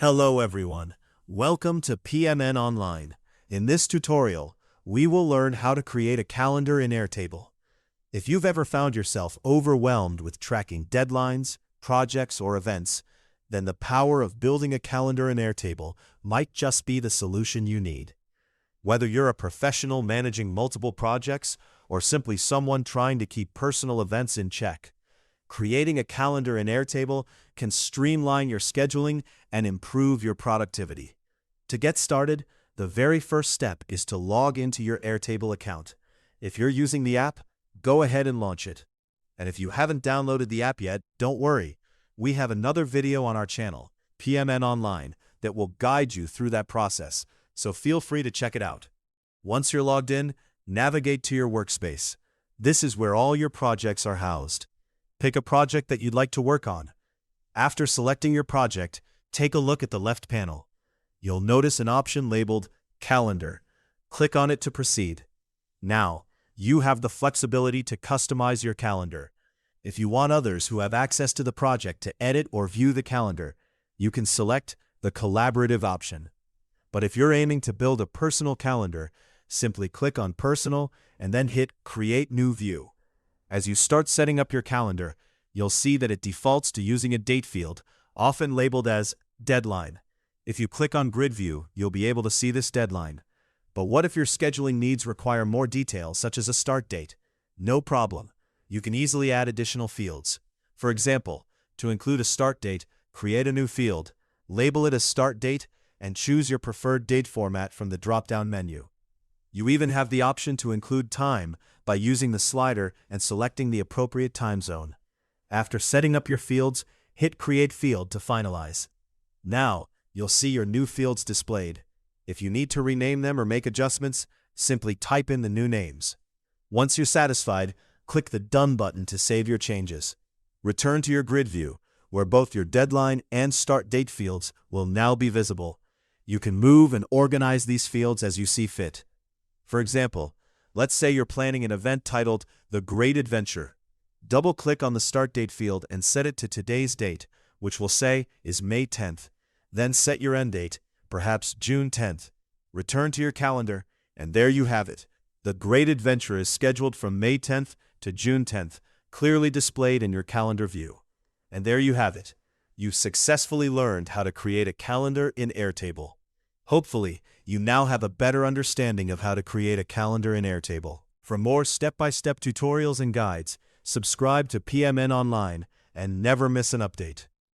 Hello everyone, welcome to PMN Online. In this tutorial, we will learn how to create a calendar in Airtable. If you've ever found yourself overwhelmed with tracking deadlines, projects, or events, then the power of building a calendar in Airtable might just be the solution you need. Whether you're a professional managing multiple projects or simply someone trying to keep personal events in check, creating a calendar in Airtable can streamline your scheduling and improve your productivity. To get started, the very first step is to log into your Airtable account. If you're using the app, go ahead and launch it. And if you haven't downloaded the app yet, don't worry. We have another video on our channel, PMN Online, that will guide you through that process, so feel free to check it out. Once you're logged in, navigate to your Workspace. This is where all your projects are housed. Pick a project that you'd like to work on. After selecting your project, take a look at the left panel. You'll notice an option labeled Calendar. Click on it to proceed. Now, you have the flexibility to customize your calendar. If you want others who have access to the project to edit or view the calendar, you can select the Collaborative option. But if you're aiming to build a personal calendar, simply click on Personal and then hit Create New View. As you start setting up your calendar, you'll see that it defaults to using a date field, often labeled as Deadline. If you click on Grid View, you'll be able to see this deadline. But what if your scheduling needs require more detail, such as a start date? No problem. You can easily add additional fields. For example, to include a start date, create a new field, label it as Start Date, and choose your preferred date format from the drop-down menu. You even have the option to include time by using the slider and selecting the appropriate time zone. After setting up your fields, hit Create Field to finalize. Now, you'll see your new fields displayed. If you need to rename them or make adjustments, simply type in the new names. Once you're satisfied, click the Done button to save your changes. Return to your grid view, where both your deadline and start date fields will now be visible. You can move and organize these fields as you see fit. For example, let's say you're planning an event titled The Great Adventure. Double-click on the Start Date field and set it to today's date, which we'll say is May 10th. Then set your end date, perhaps June 10th. Return to your calendar, and there you have it. The Great Adventure is scheduled from May 10th to June 10th, clearly displayed in your calendar view. And there you have it. You've successfully learned how to create a calendar in Airtable. Hopefully, you now have a better understanding of how to create a calendar in Airtable. For more step-by-step tutorials and guides, subscribe to PMN Online and never miss an update.